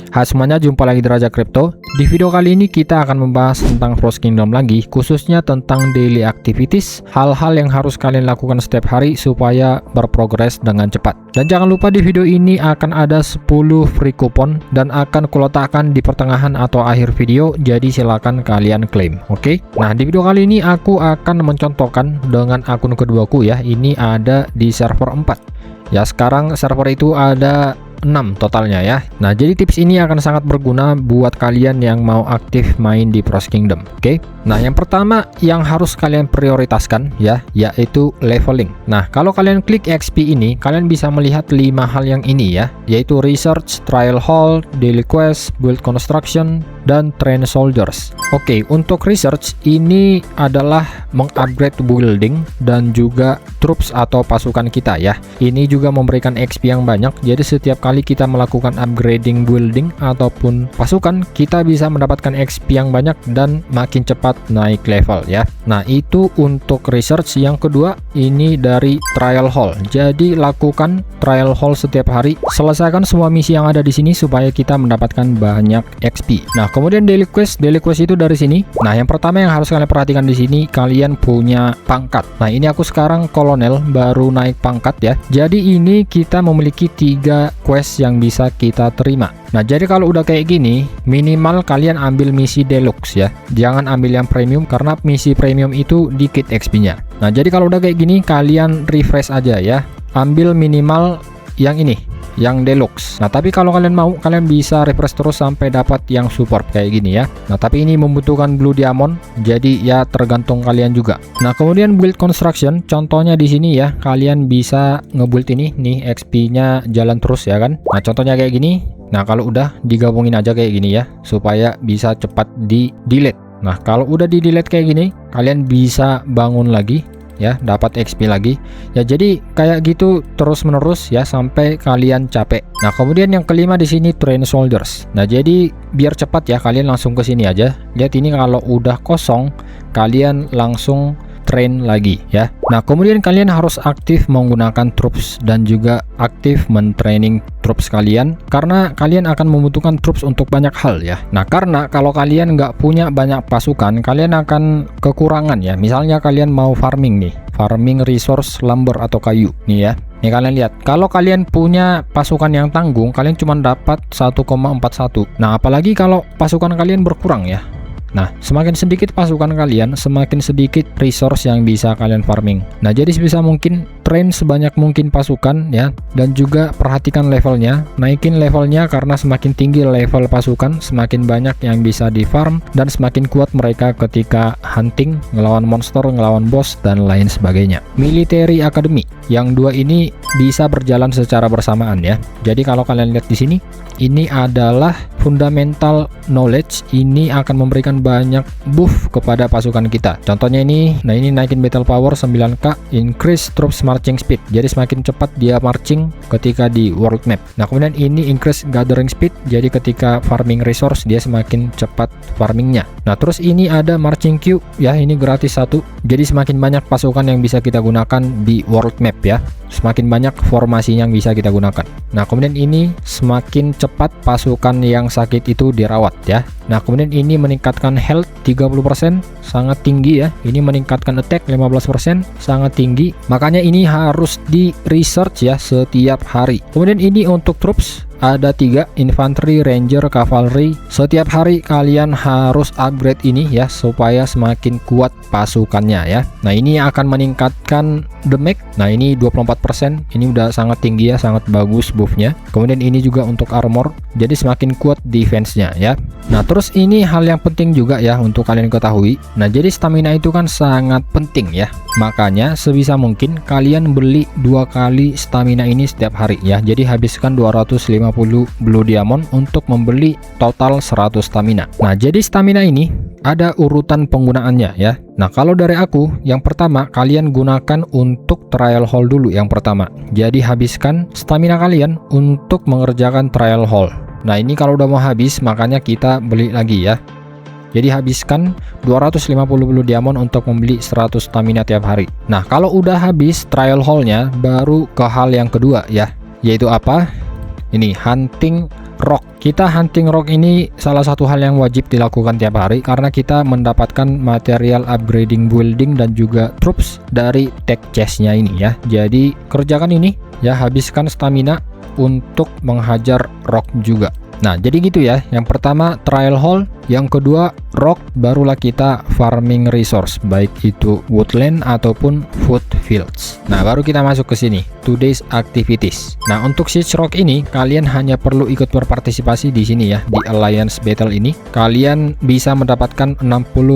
Hai semuanya, jumpa lagi di Raja Crypto. Di video kali ini kita akan membahas tentang Frost Kingdom lagi, khususnya tentang daily activities, hal-hal yang harus kalian lakukan setiap hari supaya berprogres dengan cepat. Dan jangan lupa di video ini akan ada 10 free coupon dan akan kuletakkan di pertengahan atau akhir video, jadi silakan kalian klaim. Oke. Nah, di video kali ini aku akan mencontohkan dengan akun keduaku ya. Ini ada di server 4. Ya, sekarang server itu ada 6 totalnya ya. Nah, jadi tips ini akan sangat berguna buat kalian yang mau aktif main di Frost Kingdom. Oke. Nah, yang pertama yang harus kalian prioritaskan ya, yaitu leveling. Nah, kalau kalian klik XP ini, kalian bisa melihat 5 hal yang ini ya, yaitu research, trial hall, daily quest, build construction, dan train soldiers. Oke, untuk research ini adalah mengupgrade building dan juga troops atau pasukan kita ya. Ini juga memberikan XP yang banyak. Jadi setiap kali kita melakukan upgrading building ataupun pasukan, kita bisa mendapatkan XP yang banyak dan makin cepat naik level ya. Nah, itu untuk research. Yang kedua, ini dari trial hall. Jadi lakukan trial hall setiap hari. Selesaikan semua misi yang ada di sini supaya kita mendapatkan banyak XP. Nah, kemudian daily quest itu dari sini. Nah, yang pertama yang harus kalian perhatikan di sini, kalian punya pangkat. Nah, ini aku sekarang kolonel, baru naik pangkat ya. Jadi ini kita memiliki 3 quest yang bisa kita terima. Nah, jadi kalau udah kayak gini, minimal kalian ambil misi deluxe ya. Jangan ambil yang premium karena misi premium itu dikit XP-nya. Nah, jadi kalau udah kayak gini, kalian refresh aja ya. Ambil minimal yang ini, yang deluxe. Nah, tapi kalau kalian mau, kalian bisa refresh terus sampai dapat yang support kayak gini ya. Nah, tapi ini membutuhkan blue diamond, jadi ya tergantung kalian juga. Nah, kemudian build construction, contohnya di sini ya, kalian bisa ngebuild ini nih, XP-nya jalan terus ya kan. Nah, contohnya kayak gini. Nah, kalau udah digabungin aja kayak gini ya, supaya bisa cepat di delete. Nah, kalau udah di delete kayak gini, kalian bisa bangun lagi ya, dapat XP lagi ya. Jadi kayak gitu terus menerus ya sampai kalian capek. Nah, kemudian yang kelima di sini train soldiers. Nah, jadi biar cepat ya, kalian langsung ke sini aja. Lihat ini, kalau udah kosong kalian langsung train lagi ya. Nah, kemudian kalian harus aktif menggunakan troops dan juga aktif mentraining troops kalian, karena kalian akan membutuhkan troops untuk banyak hal ya. Nah, karena kalau kalian nggak punya banyak pasukan, kalian akan kekurangan ya. Misalnya kalian mau farming nih, farming resource lumber atau kayu nih ya. Nih kalian lihat, kalau kalian punya pasukan yang tanggung, kalian cuma dapat 1,41. Nah, apalagi kalau pasukan kalian berkurang ya. Nah, semakin sedikit pasukan kalian, semakin sedikit resource yang bisa kalian farming. Nah, jadi sebisa mungkin train sebanyak mungkin pasukan ya, dan juga perhatikan levelnya. Naikin levelnya karena semakin tinggi level pasukan, semakin banyak yang bisa di farm dan semakin kuat mereka ketika hunting, ngelawan monster, ngelawan boss dan lain sebagainya. Military Academy, yang 2 ini bisa berjalan secara bersamaan ya. Jadi kalau kalian lihat di sini, ini adalah fundamental knowledge. Ini akan memberikan banyak buff kepada pasukan kita. Contohnya ini, nah ini naikin battle power 9k, increase troops marching speed. Jadi semakin cepat dia marching ketika di world map. Nah, kemudian ini increase gathering speed. Jadi ketika farming resource dia semakin cepat farmingnya. Nah, terus ini ada marching queue ya, ini gratis 1. Jadi semakin banyak pasukan yang bisa kita gunakan di world map ya. Semakin banyak formasinya yang bisa kita gunakan. Nah, kemudian ini semakin cepat pasukan yang sakit itu dirawat ya. Nah, kemudian ini meningkatkan health 30%, sangat tinggi ya. Ini meningkatkan attack 15%, sangat tinggi. Makanya ini harus di research ya setiap hari. Kemudian ini untuk troops ada 3, infantry, ranger, cavalry. Setiap hari kalian harus upgrade ini ya supaya semakin kuat pasukannya ya. Nah, ini akan meningkatkan damage. Nah, ini 24%. Ini udah sangat tinggi ya, sangat bagus buffnya. Kemudian ini juga untuk armor, jadi semakin kuat defense-nya ya. Nah, terus ini hal yang penting juga ya untuk kalian ketahui. Nah, jadi stamina itu kan sangat penting ya. Makanya sebisa mungkin kalian beli 2 kali stamina ini setiap hari ya. Jadi habiskan 250 blue diamond untuk membeli total 100 stamina. Nah, jadi stamina ini ada urutan penggunaannya ya. Nah, kalau dari aku, yang pertama kalian gunakan untuk trial hall dulu yang pertama. Jadi habiskan stamina kalian untuk mengerjakan trial hall. Nah, ini kalau udah mau habis, makanya kita beli lagi ya. Jadi habiskan 250 blue diamond untuk membeli 100 stamina tiap hari. Nah, kalau udah habis trial hall-nya, baru ke hal yang kedua ya. Yaitu apa? Ini hunting rock Kita hunting rock ini salah satu hal yang wajib dilakukan tiap hari karena kita mendapatkan material upgrading building dan juga troops dari tech chestnya ini ya. Jadi kerjakan ini ya, habiskan stamina untuk menghajar rock juga. Nah jadi gitu ya, yang pertama trial hall, yang kedua rock, barulah kita farming resource baik itu woodland ataupun food fields. Nah baru kita masuk ke sini, today's activities. Nah untuk siege rock ini kalian hanya perlu ikut berpartisipasi di sini ya, di alliance battle ini. Kalian bisa mendapatkan 60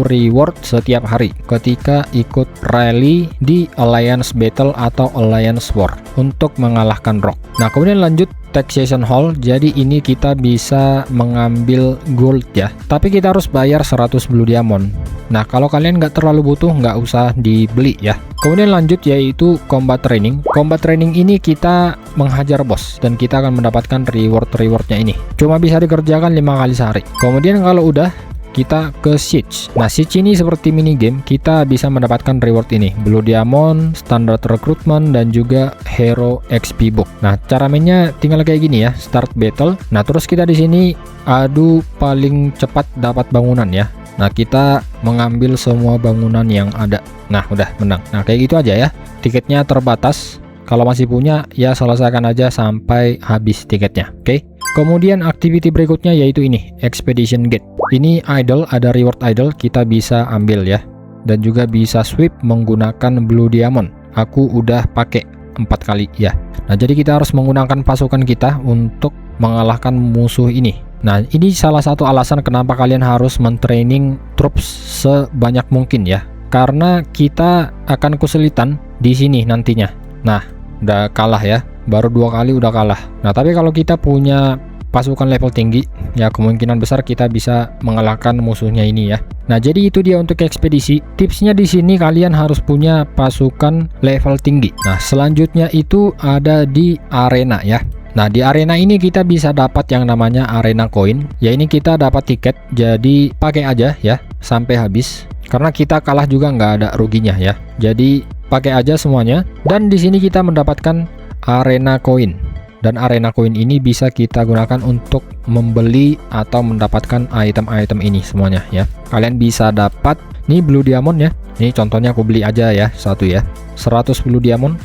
reward setiap hari ketika ikut rally di alliance battle atau alliance war untuk mengalahkan rock. Nah kemudian lanjut taxation hall, jadi ini kita bisa mengambil gold ya, tapi kita harus bayar 100 blue diamond. Nah kalau kalian nggak terlalu butuh, nggak usah dibeli ya. Kemudian lanjut yaitu combat training. Combat training ini kita menghajar bos dan kita akan mendapatkan rewardnya ini, cuma bisa dikerjakan 5 kali sehari. Kemudian kalau udah, kita ke siege. Nah siege ini seperti mini game, kita bisa mendapatkan reward ini, blue diamond, standard recruitment, dan juga hero XP book. Nah cara mainnya tinggal kayak gini ya, start battle. Nah terus kita di sini adu paling cepat dapat bangunan ya. Nah kita mengambil semua bangunan yang ada. Nah udah menang. Nah kayak gitu aja ya, tiketnya terbatas. Kalau masih punya ya selesaikan aja sampai habis tiketnya. Oke. Kemudian activity berikutnya yaitu ini, expedition gate. Ini idol, ada reward idol, kita bisa ambil ya, dan juga bisa sweep menggunakan blue diamond. Aku udah pakai 4 kali ya. Nah jadi kita harus menggunakan pasukan kita untuk mengalahkan musuh ini. Nah ini salah satu alasan kenapa kalian harus mentraining troops sebanyak mungkin ya, karena kita akan kesulitan di sini nantinya. Nah udah kalah ya, baru 2 kali udah kalah. Nah tapi kalau kita punya pasukan level tinggi ya, kemungkinan besar kita bisa mengalahkan musuhnya ini ya. Nah jadi itu dia untuk ekspedisi. Tipsnya di sini kalian harus punya pasukan level tinggi. Nah selanjutnya itu ada di arena ya. Nah di arena ini kita bisa dapat yang namanya arena coin ya, ini kita dapat tiket, jadi pakai aja ya sampai habis, karena kita kalah juga nggak ada ruginya ya. Jadi pakai aja semuanya, dan di sini kita mendapatkan arena coin, dan arena coin ini bisa kita gunakan untuk membeli atau mendapatkan item-item ini semuanya ya. Kalian bisa dapat nih blue diamond ya, ini contohnya aku beli aja ya satu ya, 100 blue diamond,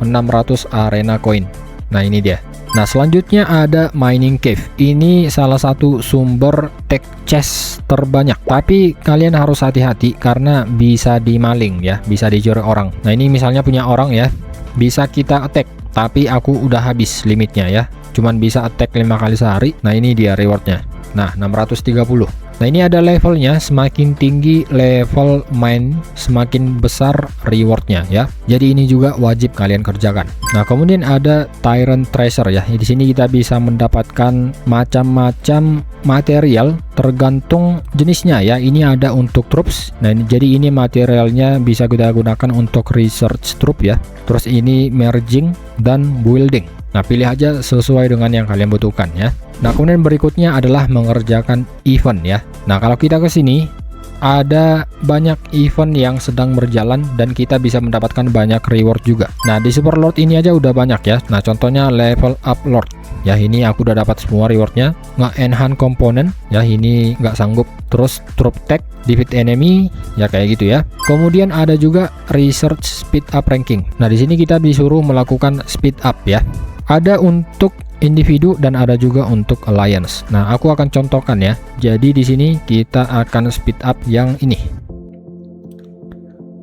600 arena coin. Nah ini dia. Nah selanjutnya ada mining cave. Ini salah satu sumber tech chest terbanyak, tapi kalian harus hati-hati karena bisa dimaling ya, bisa dicuri orang. Nah ini misalnya punya orang ya, bisa kita attack, tapi aku udah habis limitnya ya, cuman bisa attack 5 kali sehari. Nah ini dia rewardnya. Nah 630. Nah ini ada levelnya, semakin tinggi level mine semakin besar rewardnya ya. Jadi ini juga wajib kalian kerjakan. Nah kemudian ada tyrant treasure ya. Di sini kita bisa mendapatkan macam-macam material tergantung jenisnya ya. Ini ada untuk troops. Nah jadi ini materialnya bisa kita gunakan untuk research troop ya. Terus ini merging dan building. Nah pilih aja sesuai dengan yang kalian butuhkan ya. Nah kemudian berikutnya adalah mengerjakan event ya. Nah kalau kita ke sini ada banyak event yang sedang berjalan dan kita bisa mendapatkan banyak reward juga. Nah di super lord ini aja udah banyak ya. Nah contohnya level up lord ya, ini aku udah dapat semua rewardnya. Nge-enhance komponen ya, ini nggak sanggup. Terus troop tech, defeat enemy ya, kayak gitu ya. Kemudian ada juga research speed up ranking. Nah di sini kita disuruh melakukan speed up ya. Ada untuk individu dan ada juga untuk alliance. Nah, aku akan contohkan ya. Jadi di sini kita akan speed up yang ini.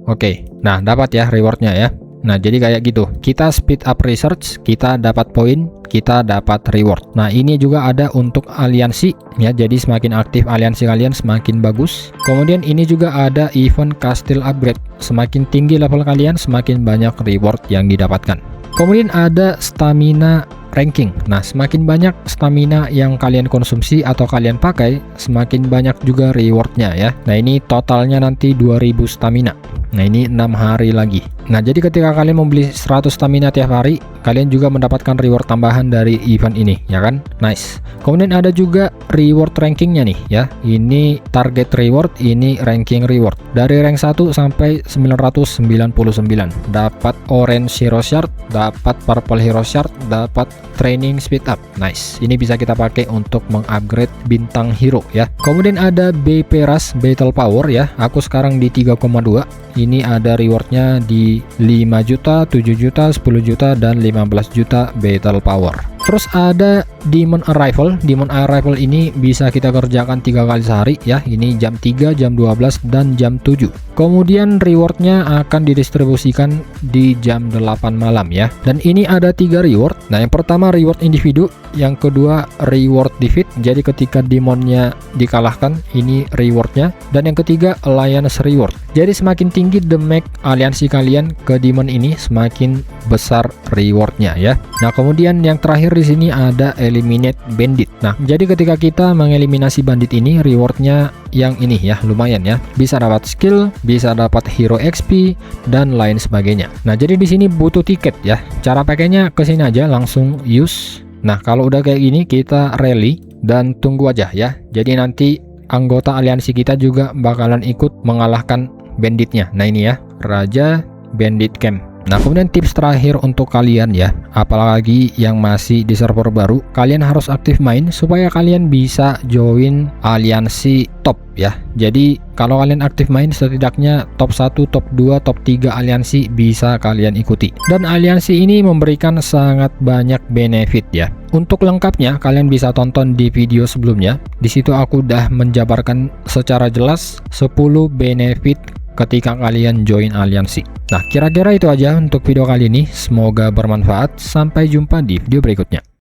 Oke. Nah, dapat ya rewardnya ya. Nah, jadi kayak gitu. Kita speed up research, kita dapat poin, kita dapat reward. Nah, ini juga ada untuk aliansi ya. Jadi semakin aktif aliansi kalian semakin bagus. Kemudian ini juga ada event castle upgrade. Semakin tinggi level kalian, semakin banyak reward yang didapatkan. Kemudian ada stamina ranking. Nah, semakin banyak stamina yang kalian konsumsi atau kalian pakai, semakin banyak juga rewardnya ya. Nah, ini totalnya nanti 2000 stamina. Nah, ini 6 hari lagi. Nah, jadi ketika kalian membeli 100 stamina tiap hari, kalian juga mendapatkan reward tambahan dari event ini, ya kan? Nice. Kemudian ada juga reward rankingnya nih ya. Ini target reward, ini ranking reward. Dari rank 1 sampai 999. Dapat orange hero shard, dapat purple hero shard, dapat training speed up. Nice. Ini bisa kita pakai untuk mengupgrade bintang hero ya. Kemudian ada BP Rush Battle Power ya. Aku sekarang di 3,2. Ini ada rewardnya di 5 juta, 7 juta, 10 juta, dan 15 juta battle power. Terus ada Demon Arrival. Demon Arrival ini bisa kita kerjakan 3 kali sehari ya. Ini jam 3, jam 12, dan jam 7. Kemudian rewardnya akan didistribusikan di jam 8 malam ya. Dan ini ada 3 reward. Nah, yang pertama reward individu, yang kedua reward defeat. Jadi ketika demonnya dikalahkan, ini rewardnya. Dan yang ketiga alliance reward. Jadi semakin tinggi damage aliansi kalian ke demon ini, semakin besar rewardnya ya. Nah, kemudian yang terakhir di sini ada eliminate bandit. Nah, jadi ketika kita mengeliminasi bandit ini, rewardnya yang ini ya, lumayan ya. Bisa dapat skill, bisa dapat hero XP, dan lain sebagainya. Nah, jadi di sini butuh tiket ya. Cara pakainya ke sini aja, langsung use. Nah, kalau udah kayak gini kita rally dan tunggu aja ya. Jadi nanti anggota aliansi kita juga bakalan ikut mengalahkan banditnya. Nah, ini ya, Raja Bandit Camp. Nah, kemudian tips terakhir untuk kalian ya, apalagi yang masih di server baru, kalian harus aktif main supaya kalian bisa join aliansi top ya. Jadi kalau kalian aktif main, setidaknya top 1, top 2, top 3 aliansi bisa kalian ikuti. Dan aliansi ini memberikan sangat banyak benefit ya. Untuk lengkapnya kalian bisa tonton di video sebelumnya. Di situ aku udah menjabarkan secara jelas 10 benefit ketika kalian join aliansi. Nah, kira-kira itu aja untuk video kali ini. Semoga bermanfaat. Sampai jumpa di video berikutnya.